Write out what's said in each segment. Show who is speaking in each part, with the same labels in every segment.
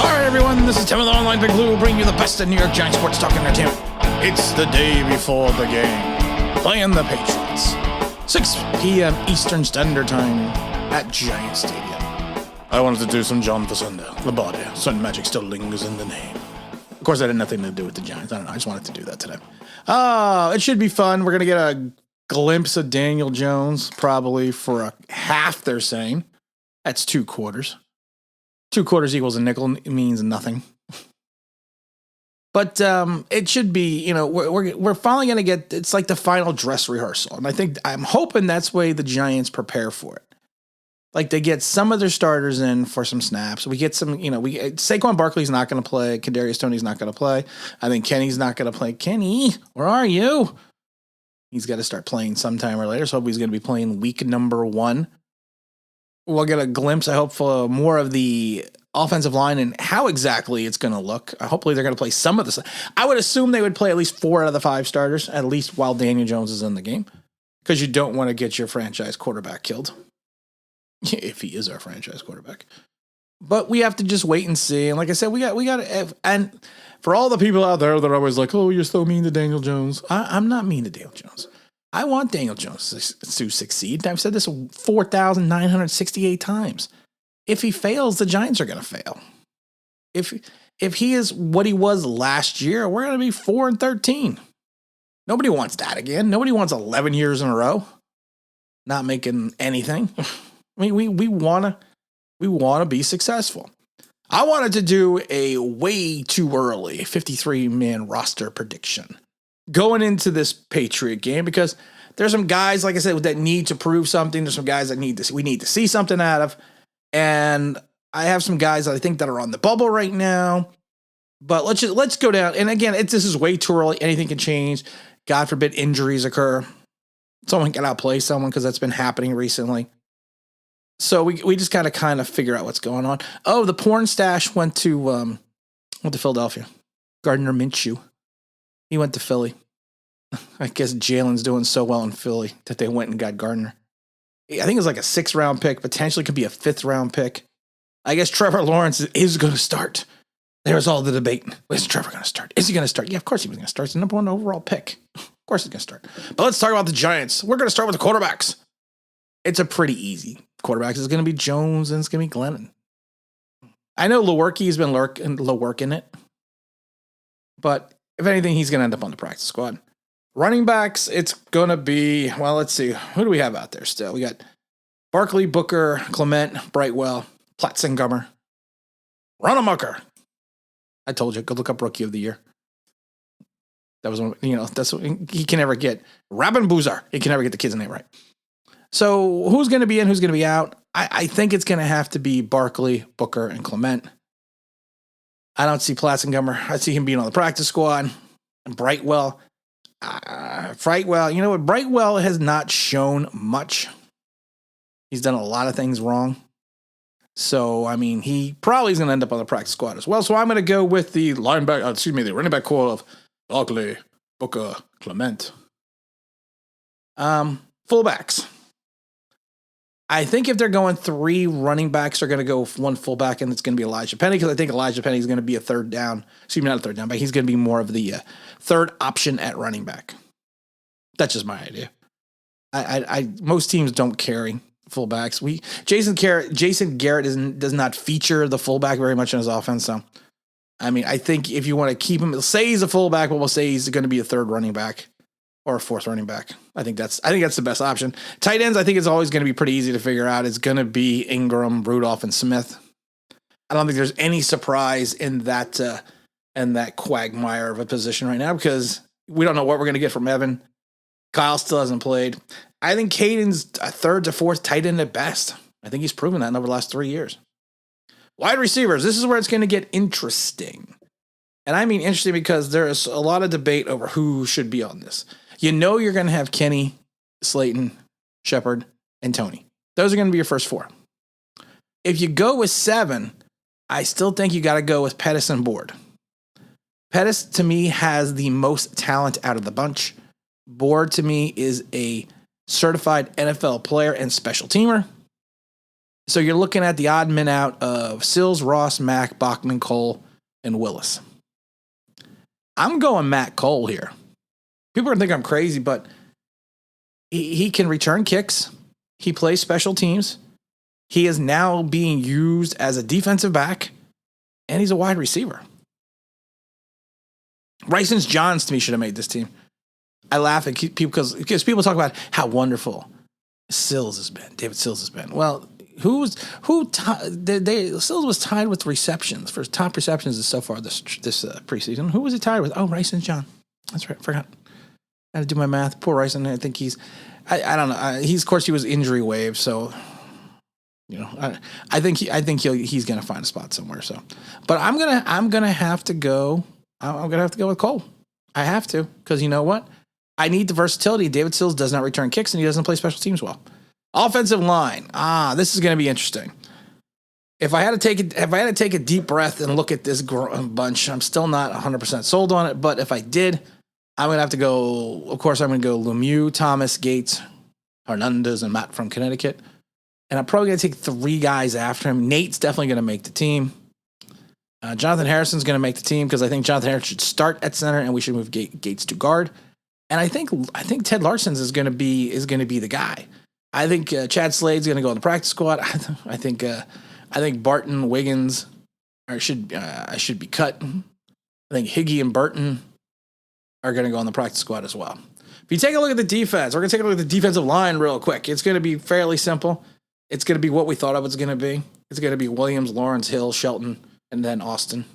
Speaker 1: Alright everyone, this is Tim of the Online Big Blue. We'll bring you the best of New York Giants sports talk entertainment. It's the day before the game. Playing the Patriots. 6 p.m. Eastern Standard Time at Giant Stadium. I wanted to do some John Facenda. The body. Sun magic still lingers in the name. Of course, that had nothing to do with the Giants. I don't know. I just wanted to do that today. It should be fun. We're going to get a glimpse of Daniel Jones, probably for a half, they're saying. That's 2 quarters. 2 quarters equals a nickel. It means nothing. But it should be, we're finally going to get, it's like the final dress rehearsal. And I'm hoping that's the way the Giants prepare for it. Like they get some of their starters in for some snaps. We get some, Saquon Barkley's not going to play. Kadarius Toney's not going to play. I think Kenny's not going to play. Kenny, where are you? He's got to start playing sometime or later. So I hope he's going to be playing week number 1. We'll get a glimpse, I hope, for more of the offensive line and how exactly it's going to look. Hopefully they're going to play some of this. I would assume they would play at least 4 out of the 5 starters, at least while Daniel Jones is in the game, because you don't want to get your franchise quarterback killed, if he is our franchise quarterback. But we have to just wait and see. And like I said, we got, and for all the people out there that are always like, oh, you're so mean to Daniel Jones. I'm not mean to Daniel Jones. I want Daniel Jones to succeed. I've said this 4,968 times. If he fails, the Giants are going to fail. If he is what he was last year, we're going to be 4-13. Nobody wants that again. Nobody wants 11 years in a row not making anything. I mean, we want to be successful. I wanted to do a way too early 53-man roster prediction going into this Patriot game, because there's some guys, like I said, that need to prove something. There's some guys that we need to see something out of. And I have some guys that I think that are on the bubble right now. But let's go down. And again, this is way too early. Anything can change. God forbid injuries occur. Someone can outplay someone, because that's been happening recently. So we just got to kind of figure out what's going on. Oh, the porn stash went to Philadelphia. Gardner Minshew. He went to Philly. I guess Jalen's doing so well in Philly that they went and got Gardner. I think it was like a 6th-round pick, potentially could be a 5th-round pick. I guess Trevor Lawrence is going to start. There's all the debate. Is Trevor going to start? Is he going to start? Yeah, of course he was going to start. It's the number 1 overall pick. Of course he's going to start. But let's talk about the Giants. We're going to start with the quarterbacks. It's a pretty easy. Quarterbacks is going to be Jones and it's going to be Glennon. I know Lewerke's been lurking it. But if anything, he's going to end up on the practice squad. Running backs, it's going to be, well, let's see. Who do we have out there still? We got Barkley, Booker, Clement, Brightwell, Platzengammer, Runamacher. I told you, go look up Rookie of the Year. That was one, that's what he can never get. Rabin Buzar, he can never get the kid's name right. So who's going to be in, who's going to be out? I think it's going to have to be Barkley, Booker, and Clement. I don't see Platzengammer. I see him being on the practice squad. And Brightwell. You know what? Brightwell has not shown much. He's done a lot of things wrong. So, I mean, he probably is going to end up on the practice squad as well. So I'm going to go with the the running back core of Barkley, Booker, Clement. Fullbacks. I think if they're going 3 running backs, they're going to go 1 fullback, and it's going to be Elijah Penny, because I think Elijah Penny is going to be a 3rd down. Excuse me, not a 3rd down, but he's going to be more of the 3rd option at running back. That's just my idea. Most teams don't carry fullbacks. Jason Garrett does not feature the fullback very much in his offense. So, I mean, I think if you want to keep him, say he's a fullback, but we'll say he's going to be a 3rd running back or a 4th running back. I think that's the best option. Tight ends, I think it's always going to be pretty easy to figure out. It's going to be Ingram, Rudolph, and Smith. I don't think there's any surprise in that quagmire of a position right now, because we don't know what we're going to get from Evan. Kyle still hasn't played. I think Caden's a 3rd to 4th tight end at best. I think he's proven that over the last 3 years. Wide receivers, this is where it's going to get interesting. And I mean interesting because there is a lot of debate over who should be on this. You're going to have Kenny, Slayton, Shepard, and Tony. Those are going to be your first 4. If you go with 7, I still think you got to go with Pettis and Board. Pettis, to me, has the most talent out of the bunch. Board, to me, is a certified NFL player and special teamer. So you're looking at the odd men out of Sills, Ross, Mack, Bachman, Cole, and Willis. I'm going Matt Cole here. People are going to think I'm crazy, but he can return kicks. He plays special teams. He is now being used as a defensive back, and he's a wide receiver. Rysons Johns, to me, should have made this team. I laugh at people because people talk about how wonderful Sills has been. David Sills has been. Well, Sills was tied with receptions for top receptions so far this preseason. Who was he tied with? Oh, Rysons John. That's right. Forgot. I had to do my math. Poor Ryson. I think I don't know. Of course, he was injury waived, so I think he's gonna find a spot somewhere. So, but I'm gonna have to go. I'm gonna have to go with Cole. I have to, because you know what? I need the versatility. David Sills does not return kicks, and he doesn't play special teams well. Offensive line. This is gonna be interesting. If I had to take a deep breath and look at this bunch, I'm still not 100% sold on it. But if I did, I'm going to have to go, of course, I'm going to go Lemieux, Thomas, Gates, Hernandez, and Matt from Connecticut. And I'm probably going to take 3 guys after him. Nate's definitely going to make the team. Jonathan Harrison's going to make the team because I think Jonathan Harrison should start at center and we should move Gates to guard. And I think Ted Larson's is going to be the guy. I think Chad Slade's going to go on the practice squad. I think Barton, Wiggins should be cut. I think Higgy and Burton are going to go on the practice squad as well. If you take a look at the defense, we're going to take a look at the defensive line real quick. It's going to be fairly simple. It's going to be what we thought it was going to be. It's going to be Williams, Lawrence, Hill, Shelton, and then Austin.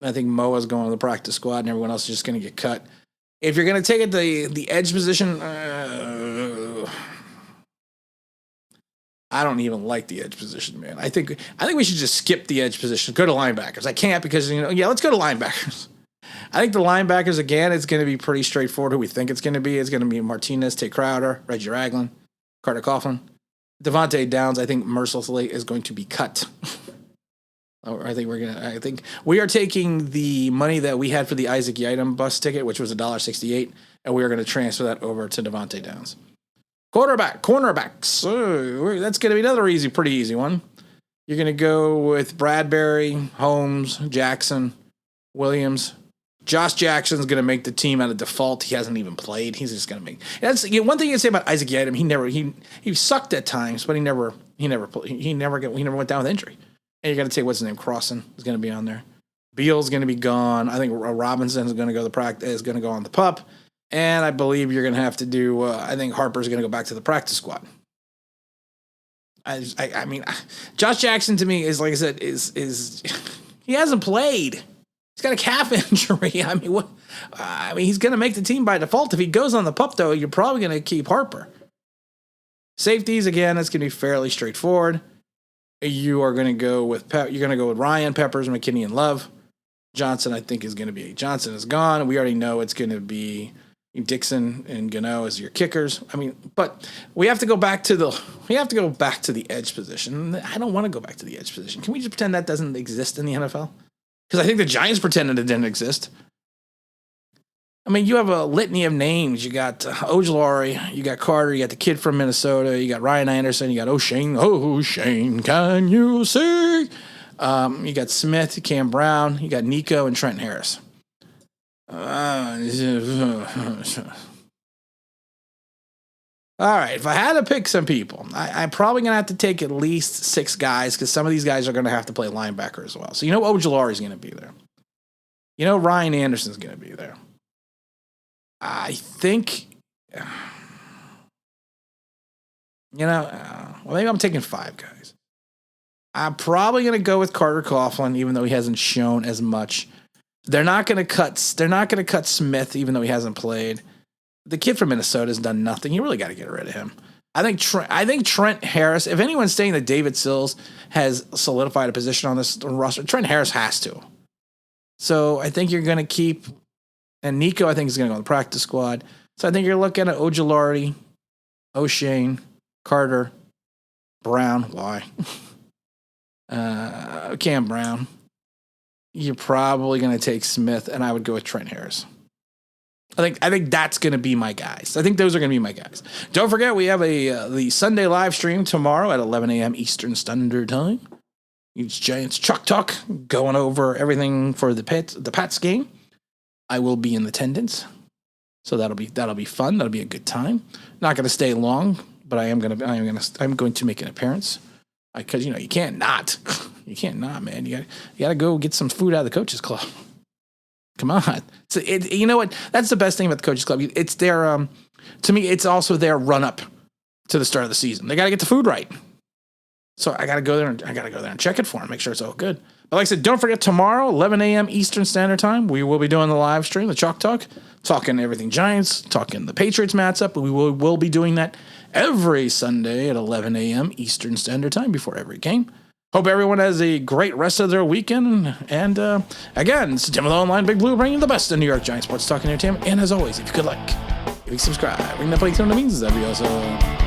Speaker 1: I think Moa's going to the practice squad, and everyone else is just going to get cut. If you're going to take it the edge position, I don't even like the edge position, man. I think we should just skip the edge position. Go to linebackers. I can't because let's go to linebackers. I think the linebackers, again, it's going to be pretty straightforward who we think it's going to be. It's going to be Martinez, Tate Crowder, Reggie Ragland, Carter Coughlin. Devontae Downs, I think, mercilessly is going to be cut. I think we are taking the money that we had for the Isaac Yiadom bus ticket, which was $1.68, and we are going to transfer that over to Devontae Downs. Cornerbacks. So that's going to be another pretty easy one. You're going to go with Bradbury, Holmes, Jackson, Williams. Josh Jackson's going to make the team out of default. He hasn't even played. He's just going to make. That's one thing you can say about Isaac Yiadom. He sucked at times, but he never went down with injury. And you're going to take what's his name, Crossan is going to be on there. Beal's going to be gone. I think Robinson is going to go on the pup. And I believe you're going to have to do. I think Harper's going to go back to the practice squad. I mean, Josh Jackson to me is, like I said, is he hasn't played. He's got a calf injury. I mean, what? He's going to make the team by default. If he goes on the pup, though, you're probably going to keep Harper. Safeties, again, that's going to be fairly straightforward. You are going to go with Ryan, Peppers, McKinney, and Love. Johnson, I think, is going to be. Johnson is gone. We already know it's going to be Dixon and Gano as your kickers. But we have to go back to the edge position. I don't want to go back to the edge position. Can we just pretend that doesn't exist in the NFL? Because I think the Giants pretended it didn't exist. You have a litany of names. You got Ojulari, you got Carter, you got the kid from Minnesota, you got Ryan Anderson, you got O'Shane, can you see? You got Smith, Cam Brown, you got Nico and Trent Harris. All right, if I had to pick some people, I'm probably going to have to take at least 6 guys because some of these guys are going to have to play linebacker as well. So Ojulari is going to be there. Ryan Anderson is going to be there. I think, maybe I'm taking 5 guys. I'm probably going to go with Carter Coughlin, even though he hasn't shown as much. They're not going to cut Smith, even though he hasn't played. The kid from Minnesota has done nothing. You really got to get rid of him. I think Trent Harris, if anyone's saying that David Sills has solidified a position on this roster, Trent Harris has to. So I think you're going to keep, and Nico I think is going to go on the practice squad. So I think you're looking at Ojulari, O'Shane, Carter, Brown, why? Cam Brown. You're probably going to take Smith, and I would go with Trent Harris. I think that's going to be my guys. I think those are going to be my guys. Don't forget, we have the Sunday live stream tomorrow at 11 a.m. Eastern Standard Time. It's Giants Chalk Talk, going over everything for the Pats game. I will be in attendance, so that'll be fun. That'll be a good time. Not going to stay long, but I'm going to make an appearance because you can't not, man. You got to go get some food out of the coaches club. Come on. So you know what? That's the best thing about the coaches club. It's their to me, it's also their run up to the start of the season. They got to get the food right. So I got to go there and check it for them, make sure it's all good. But like I said, don't forget tomorrow, 11 a.m. Eastern Standard Time, we will be doing the live stream, the Chalk Talk, talking everything Giants, talking the Patriots matchup. We will be doing that every Sunday at 11 a.m. Eastern Standard Time before every game. Hope everyone has a great rest of their weekend. And again, it's Tim with Online Big Blue, bringing you the best of New York Giants sports talk and entertainment. And as always, if you could if you subscribe, ring that bell, that means that'd be awesome.